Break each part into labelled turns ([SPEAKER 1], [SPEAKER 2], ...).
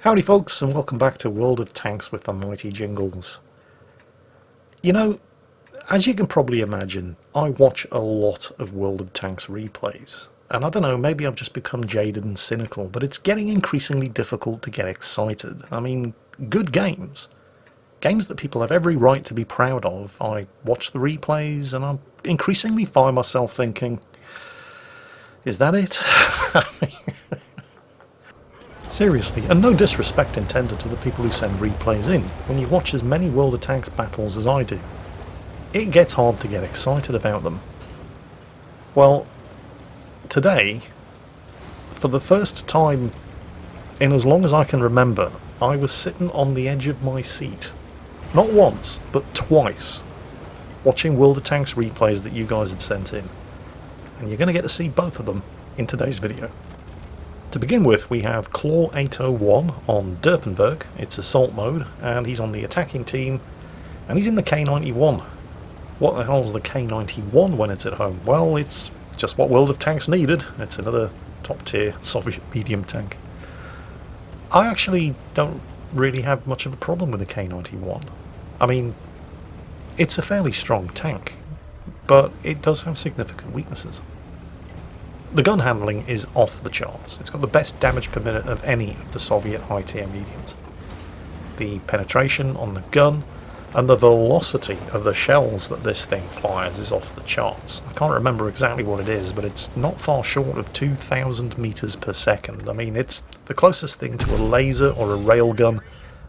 [SPEAKER 1] Howdy folks, and welcome back to World of Tanks with the mighty Jingles. You know, as you can probably imagine, I watch a lot of World of Tanks replays. And I don't know, maybe I've just become jaded and cynical, but it's getting increasingly difficult to get excited. I mean, good games. Games that people have every right to be proud of. I watch the replays and I increasingly find myself thinking, is that it? Seriously, and no disrespect intended to the people who send replays in, when you watch as many World of Tanks battles as I do, it gets hard to get excited about them. Well, today, for the first time in as long as I can remember, I was sitting on the edge of my seat, not once, but twice, watching World of Tanks replays that you guys had sent in. And you're going to get to see both of them in today's video. To begin with, we have Claw 801 on Derpenberg. It's assault mode, and he's on the attacking team, and he's in the K91. What the hell's the K91 when it's at home? Well, it's just what World of Tanks needed. It's another top-tier Soviet medium tank. I actually don't really have much of a problem with the K91. I mean, it's a fairly strong tank, but it does have significant weaknesses. The gun handling is off the charts. It's got the best damage per minute of any of the Soviet high-tier mediums. The penetration on the gun and the velocity of the shells that this thing fires is off the charts. I can't remember exactly what it is, but it's not far short of 2,000 meters per second. I mean, it's the closest thing to a laser or a railgun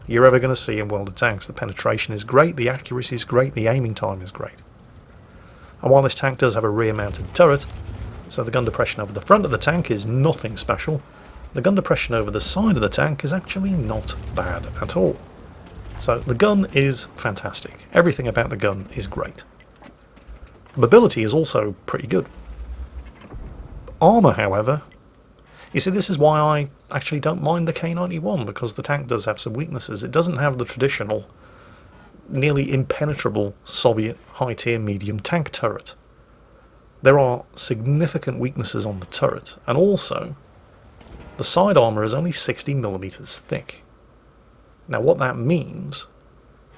[SPEAKER 1] you're ever going to see in World of Tanks. The penetration is great, the accuracy is great, the aiming time is great. And while this tank does have a rear-mounted turret, so the gun depression over the front of the tank is nothing special, the gun depression over the side of the tank is actually not bad at all. So the gun is fantastic. Everything about the gun is great. Mobility is also pretty good. Armour, however, you see, this is why I actually don't mind the K91, because the tank does have some weaknesses. It doesn't have the traditional, nearly impenetrable Soviet high-tier medium tank turret. There are significant weaknesses on the turret, and also the side armour is only 60mm thick. Now what that means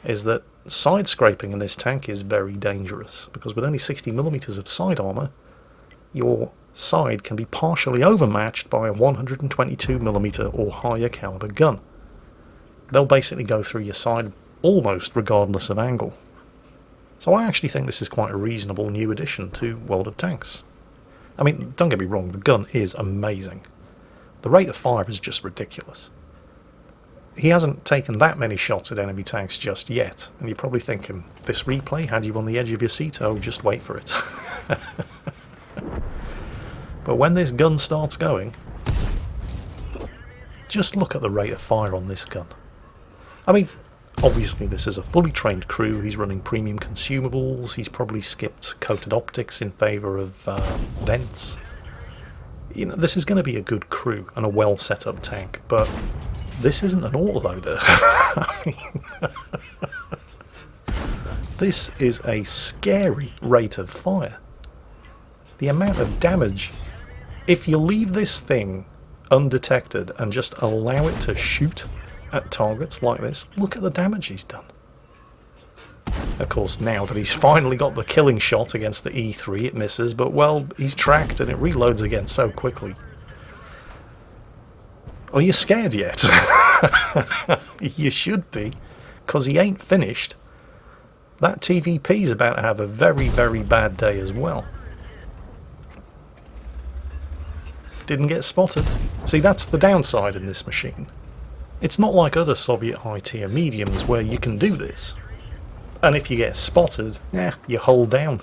[SPEAKER 1] is that side scraping in this tank is very dangerous, because with only 60mm of side armour, your side can be partially overmatched by a 122mm or higher caliber gun. They'll basically go through your side almost regardless of angle. So I actually think this is quite a reasonable new addition to World of Tanks. I mean, don't get me wrong, the gun is amazing. The rate of fire is just ridiculous. He hasn't taken that many shots at enemy tanks just yet, and you're probably thinking, this replay had you on the edge of your seat? Oh, just wait for it. But when this gun starts going, just look at the rate of fire on this gun. I mean, obviously this is a fully trained crew, he's running premium consumables, he's probably skipped coated optics in favour of vents. You know, this is going to be a good crew and a well set up tank, but this isn't an autoloader. I mean, this is a scary rate of fire. The amount of damage, if you leave this thing undetected and just allow it to shoot at targets like this, look at the damage he's done. Of course, now that he's finally got the killing shot against the E3, it misses, but well, he's tracked and it reloads again so quickly. Are you scared yet? You should be, because he ain't finished. That TVP's about to have a very, very bad day as well. Didn't get spotted. See, that's the downside in this machine. It's not like other Soviet high-tier mediums where you can do this. And if you get spotted, you hold down.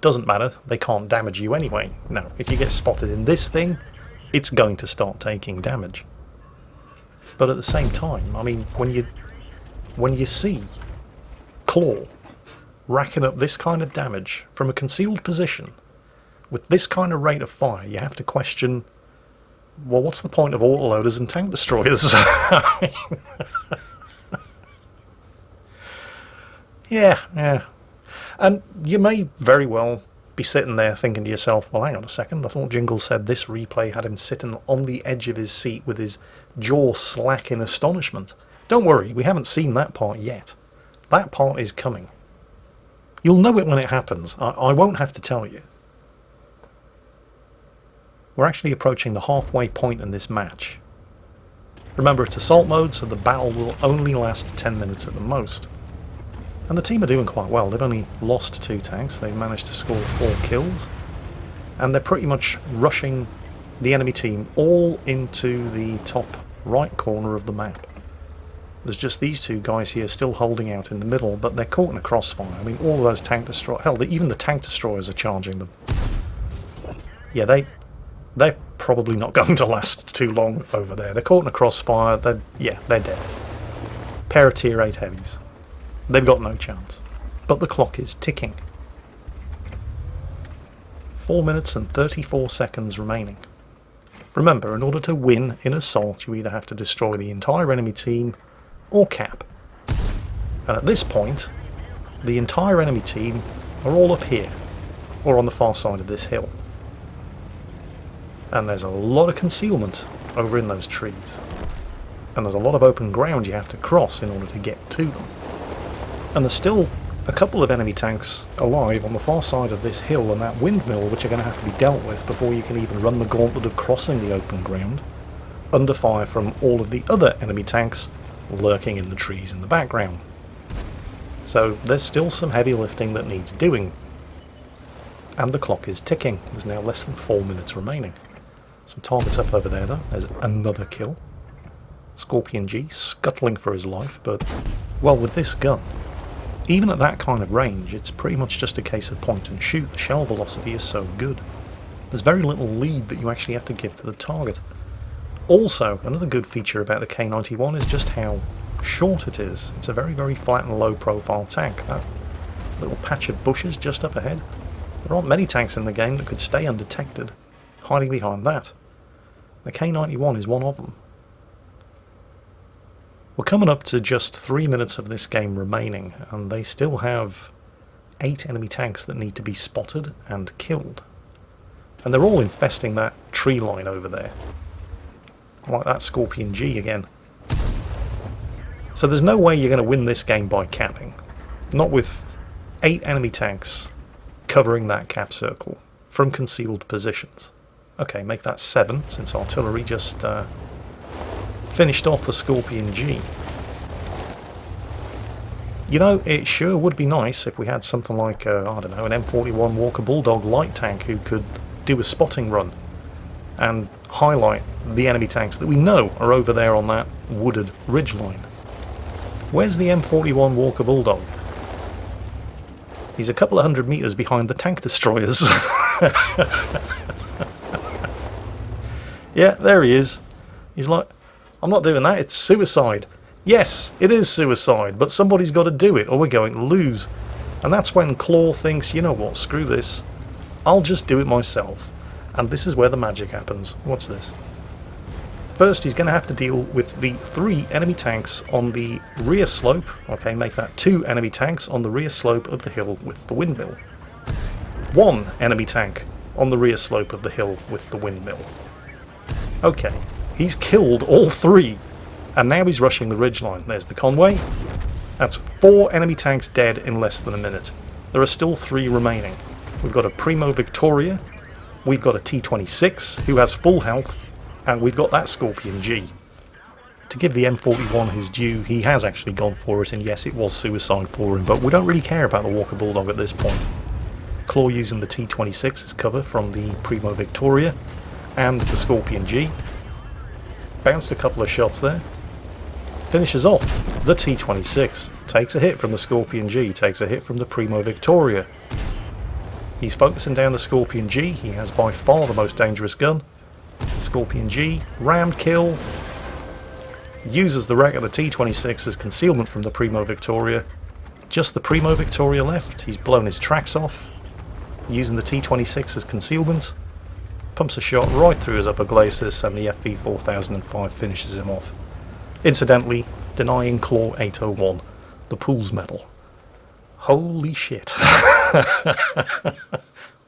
[SPEAKER 1] Doesn't matter, they can't damage you anyway. No, if you get spotted in this thing, it's going to start taking damage. But at the same time, I mean, when you see Claw racking up this kind of damage from a concealed position, with this kind of rate of fire, you have to question, well, what's the point of autoloaders and tank destroyers? Yeah. And you may very well be sitting there thinking to yourself, well, hang on a second, I thought Jingles said this replay had him sitting on the edge of his seat with his jaw slack in astonishment. Don't worry, we haven't seen that part yet. That part is coming. You'll know it when it happens. I won't have to tell you. We're actually approaching the halfway point in this match. Remember, it's assault mode, so the battle will only last 10 minutes at the most. And the team are doing quite well. They've only lost 2 tanks. They've managed to score 4 kills. And they're pretty much rushing the enemy team all into the top right corner of the map. There's just these 2 guys here still holding out in the middle, but they're caught in a crossfire. I mean, all of those tank destroyers... Hell, even the tank destroyers are charging them. Yeah, they're probably not going to last too long over there. They're caught in a crossfire. They're dead. Pair of tier 8 heavies. They've got no chance. But the clock is ticking. 4 minutes and 34 seconds remaining. Remember, in order to win in assault, you either have to destroy the entire enemy team or cap. And at this point, the entire enemy team are all up here, or on the far side of this hill. And there's a lot of concealment over in those trees. And there's a lot of open ground you have to cross in order to get to them. And there's still a couple of enemy tanks alive on the far side of this hill and that windmill, which are going to have to be dealt with before you can even run the gauntlet of crossing the open ground, under fire from all of the other enemy tanks lurking in the trees in the background. So there's still some heavy lifting that needs doing. And the clock is ticking. There's now less than 4 minutes remaining. Some targets up over there though. There's another kill. Scorpion G scuttling for his life, but, well, with this gun, even at that kind of range, it's pretty much just a case of point and shoot. The shell velocity is so good. There's very little lead that you actually have to give to the target. Also, another good feature about the K91 is just how short it is. It's a very, very flat and low profile tank. That little patch of bushes just up ahead. There aren't many tanks in the game that could stay undetected, hiding behind that. The K91 is one of them. We're coming up to just 3 minutes of this game remaining, and they still have 8 enemy tanks that need to be spotted and killed. And they're all infesting that tree line over there. Like that Scorpion G again. So there's no way you're going to win this game by capping. Not with 8 enemy tanks covering that cap circle from concealed positions. Okay, make that 7, since artillery just finished off the Scorpion G. You know, it sure would be nice if we had something like, I don't know, an M41 Walker Bulldog light tank who could do a spotting run and highlight the enemy tanks that we know are over there on that wooded ridgeline. Where's the M41 Walker Bulldog? He's a couple of 100 meters behind the tank destroyers. Yeah, there he is. He's like, I'm not doing that, it's suicide. Yes, it is suicide, but somebody's got to do it or we're going to lose. And that's when Claw thinks, you know what, screw this. I'll just do it myself. And this is where the magic happens. What's this? First, he's going to have to deal with the 3 enemy tanks on the rear slope. Okay, make that 2 enemy tanks on the rear slope of the hill with the windmill. 1 enemy tank on the rear slope of the hill with the windmill. Okay, he's killed all 3, and now he's rushing the ridgeline. There's the Conway. That's 4 enemy tanks dead in less than a minute. There are still 3 remaining. We've got a Primo Victoria, we've got a T26 who has full health, and we've got that Scorpion G. To give the M41 his due, he has actually gone for it, and yes, it was suicide for him, but we don't really care about the Walker Bulldog at this point. Claw using the T26 as cover from the Primo Victoria and the Scorpion G. Bounced a couple of shots there. Finishes off the T26. Takes a hit from the Scorpion G, takes a hit from the Primo Victoria. He's focusing down the Scorpion G. He has by far the most dangerous gun. Scorpion G, rammed kill. Uses the wreck of the T26 as concealment from the Primo Victoria. Just the Primo Victoria left. He's blown his tracks off. Using the T26 as concealment. Pumps a shot right through his upper glacis, and the FV4005 finishes him off. Incidentally, denying Claw 801 the Pools medal. Holy shit.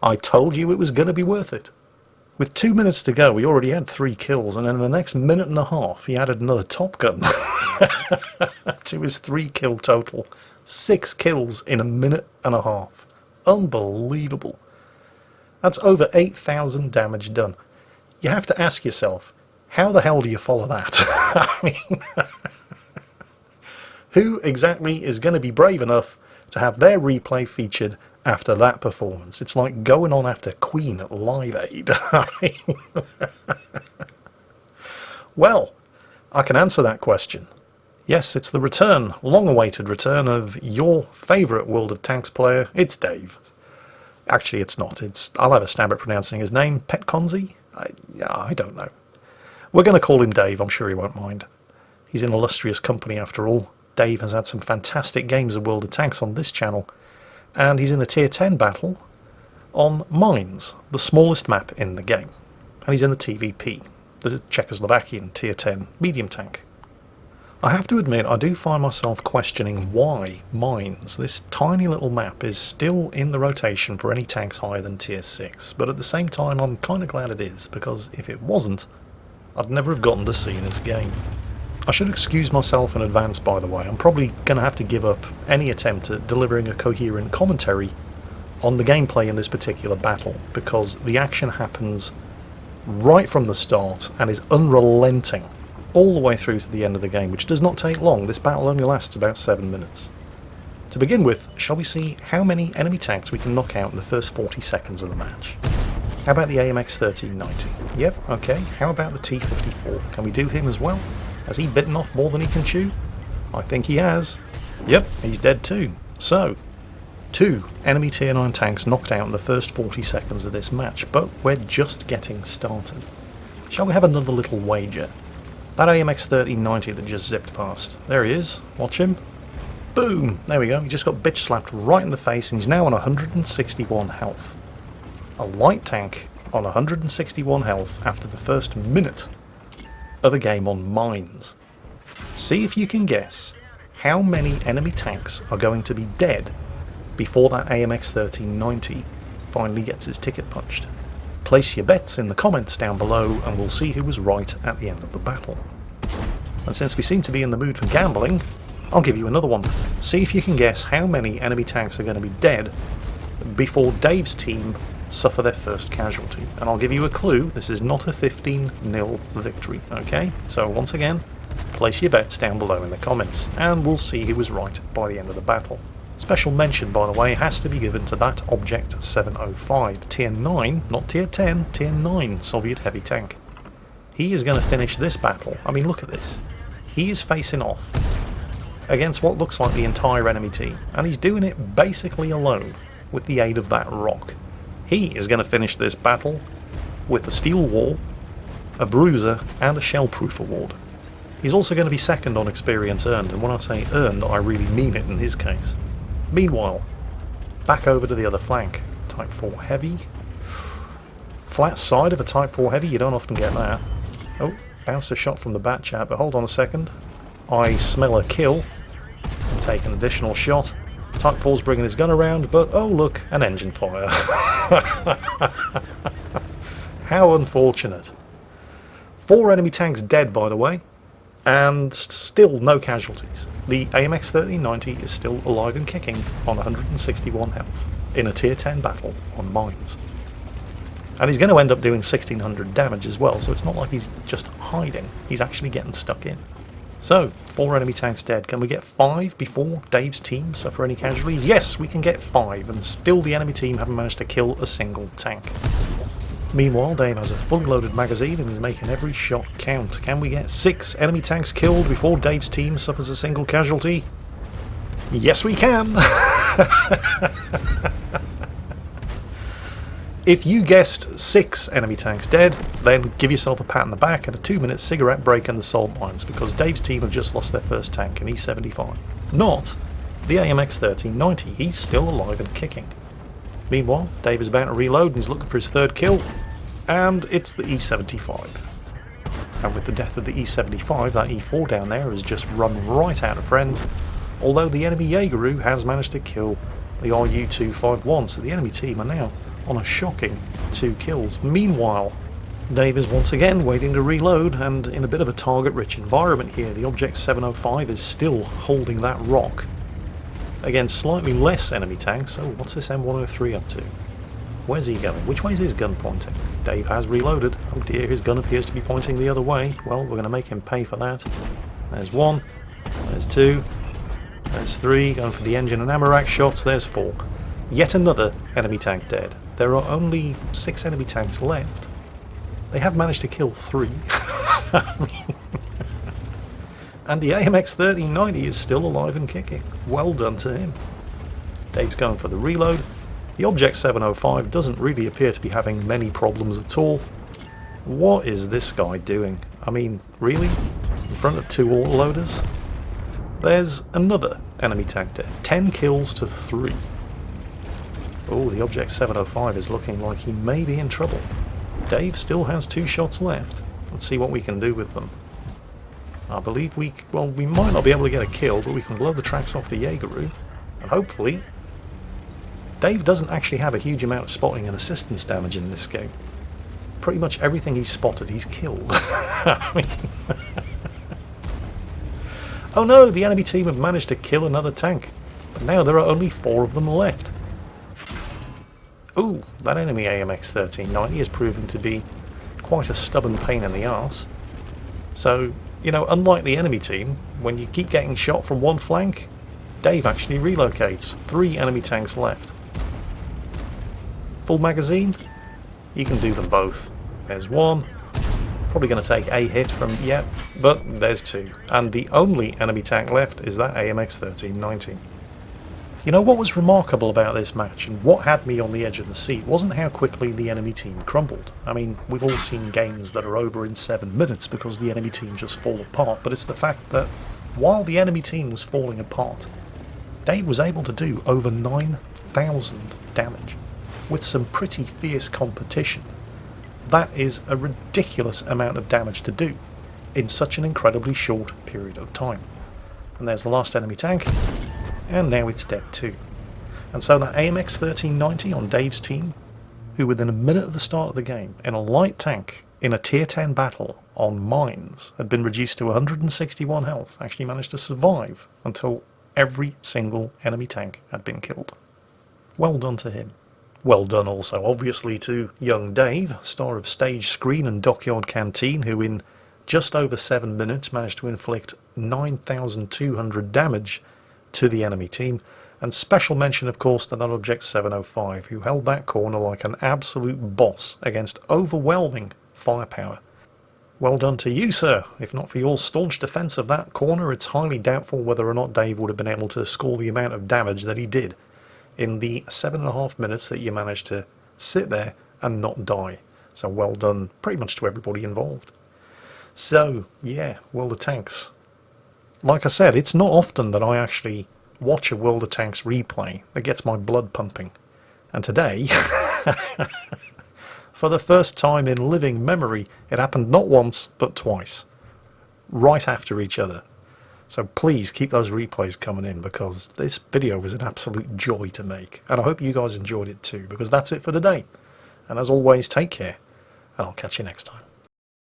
[SPEAKER 1] I told you it was going to be worth it. With 2 minutes to go, he already had 3 kills, and then in the next minute and a half, he added another Top Gun to his 3 kill total. 6 kills in a minute and a half. Unbelievable. That's over 8,000 damage done. You have to ask yourself, how the hell do you follow that? I mean, who exactly is going to be brave enough to have their replay featured after that performance? It's like going on after Queen at Live Aid. I mean, well, I can answer that question. Yes, it's the return, long-awaited return of your favourite World of Tanks player. It's Dave. Actually, it's not. I'll have a stab at pronouncing his name. Petconzi? I don't know. We're going to call him Dave. I'm sure he won't mind. He's in illustrious company after all. Dave has had some fantastic games of World of Tanks on this channel, and he's in a tier 10 battle on Mines, the smallest map in the game. And he's in the TVP, the Czechoslovakian tier 10 medium tank. I have to admit, I do find myself questioning why Mines, this tiny little map, is still in the rotation for any tanks higher than tier 6, but at the same time I'm kind of glad it is, because if it wasn't, I'd never have gotten to see this game. I should excuse myself in advance, by the way. I'm probably going to have to give up any attempt at delivering a coherent commentary on the gameplay in this particular battle, because the action happens right from the start and is unrelenting all the way through to the end of the game, which does not take long. This battle only lasts about 7 minutes. To begin with, shall we see how many enemy tanks we can knock out in the first 40 seconds of the match? How about the AMX 1390? Yep, okay. How about the T54? Can we do him as well? Has he bitten off more than he can chew? I think he has. Yep, he's dead too. So, 2 enemy tier 9 tanks knocked out in the first 40 seconds of this match, but we're just getting started. Shall we have another little wager? That AMX 1390 that just zipped past. There he is. Watch him. Boom! There we go. He just got bitch slapped right in the face, and he's now on 161 health. A light tank on 161 health after the first minute of a game on Mines. See if you can guess how many enemy tanks are going to be dead before that AMX 1390 finally gets his ticket punched. Place your bets in the comments down below and we'll see who was right at the end of the battle. And since we seem to be in the mood for gambling, I'll give you another one. See if you can guess how many enemy tanks are going to be dead before Dave's team suffer their first casualty. And I'll give you a clue, this is not a 15-0 victory, okay? So once again, place your bets down below in the comments, and we'll see who was right by the end of the battle. Special mention, by the way, has to be given to that Object 705, tier 9, not tier 10, tier 9 Soviet heavy tank. He is going to finish this battle. I mean, look at this. He is facing off against what looks like the entire enemy team, and he's doing it basically alone with the aid of that rock. He is going to finish this battle with a steel wall, a bruiser, and a shell-proof award. He's also going to be second on experience earned, and when I say earned, I really mean it in his case. Meanwhile, back over to the other flank. Type 4 Heavy. Flat side of a Type 4 Heavy, you don't often get that. Oh, bounced a shot from the bat chat, but hold on a second. I smell a kill. And take an additional shot. Type 4's bringing his gun around, but oh look, an engine fire. How unfortunate. 4 enemy tanks dead, by the way, and still no casualties. The AMX 1390 is still alive and kicking on 161 health in a tier 10 battle on Mines. And he's going to end up doing 1600 damage as well, so it's not like he's just hiding, he's actually getting stuck in. So, 4 enemy tanks dead. Can we get 5 before Dave's team suffer any casualties? Yes, we can get 5, and still the enemy team haven't managed to kill a single tank. Meanwhile, Dave has a fully loaded magazine and is making every shot count. Can we get 6 enemy tanks killed before Dave's team suffers a single casualty? Yes, we can! If you guessed 6 enemy tanks dead, then give yourself a pat on the back and a 2-minute cigarette break in the salt mines, because Dave's team have just lost their first tank, an E75. Not the AMX 1390, he's still alive and kicking. Meanwhile, Dave is about to reload and he's looking for his 3rd kill, and it's the E75. And with the death of the E75, that E4 down there has just run right out of friends, although the enemy Jaegeru has managed to kill the RU-251, so the enemy team are now on a shocking 2 kills. Meanwhile, Dave is once again waiting to reload, and in a bit of a target-rich environment here. The Object 705 is still holding that rock against slightly less enemy tanks. Oh, what's this M103 up to? Where's he going? Which way is his gun pointing? Dave has reloaded. Oh dear, his gun appears to be pointing the other way. Well, we're going to make him pay for that. There's one. There's two. There's three. Going for the engine and ammo rack shots. There's four. Yet another enemy tank dead. There are only 6 enemy tanks left. They have managed to kill 3. And the AMX 1390 is still alive and kicking. Well done to him. Dave's going for the reload. The Object 705 doesn't really appear to be having many problems at all. What is this guy doing? I mean, really? In front of 2 autoloaders? There's another enemy tank dead. 10 kills to 3. Oh, the Object 705 is looking like he may be in trouble. Dave still has 2 shots left. Let's see what we can do with them. I believe we might not be able to get a kill, but we can blow the tracks off the Jaegeru. And hopefully Dave doesn't actually have a huge amount of spotting and assistance damage in this game. Pretty much everything he's spotted, he's killed. I mean, oh no, the enemy team have managed to kill another tank. But now there are only 4 of them left. Ooh, that enemy AMX 1390 is proving to be quite a stubborn pain in the arse. So, you know, unlike the enemy team, when you keep getting shot from one flank, Dave actually relocates. 3 enemy tanks left. Full magazine? You can do them both. There's one. Probably going to take a hit from, yep, but there's 2. And the only enemy tank left is that AMX 1390. You know, what was remarkable about this match, and what had me on the edge of the seat, wasn't how quickly the enemy team crumbled. I mean, we've all seen games that are over in 7 minutes because the enemy team just fall apart, but it's the fact that while the enemy team was falling apart, Dave was able to do over 9,000 damage with some pretty fierce competition. That is a ridiculous amount of damage to do in such an incredibly short period of time. And there's the last enemy tank. And now it's dead too. And so that AMX 1390 on Dave's team, who within a minute of the start of the game, in a light tank, in a tier 10 battle on mines, had been reduced to 161 health, actually managed to survive until every single enemy tank had been killed. Well done to him. Well done also, obviously, to young Dave, star of Stage Screen and Dockyard Canteen, who in just over 7 minutes managed to inflict 9,200 damage to the enemy team, and special mention of course to that Object 705, who held that corner like an absolute boss against overwhelming firepower. Well done to you, sir. If not for your staunch defence of that corner, it's highly doubtful whether or not Dave would have been able to score the amount of damage that he did in the 7.5 minutes that you managed to sit there and not die. So well done pretty much to everybody involved. So yeah, World of Tanks. Like I said, it's not often that I actually watch a World of Tanks replay that gets my blood pumping. And today, for the first time in living memory, it happened not once, but twice. Right after each other. So please keep those replays coming in, because this video was an absolute joy to make. And I hope you guys enjoyed it too, because that's it for today. And as always, take care, and I'll catch you next time.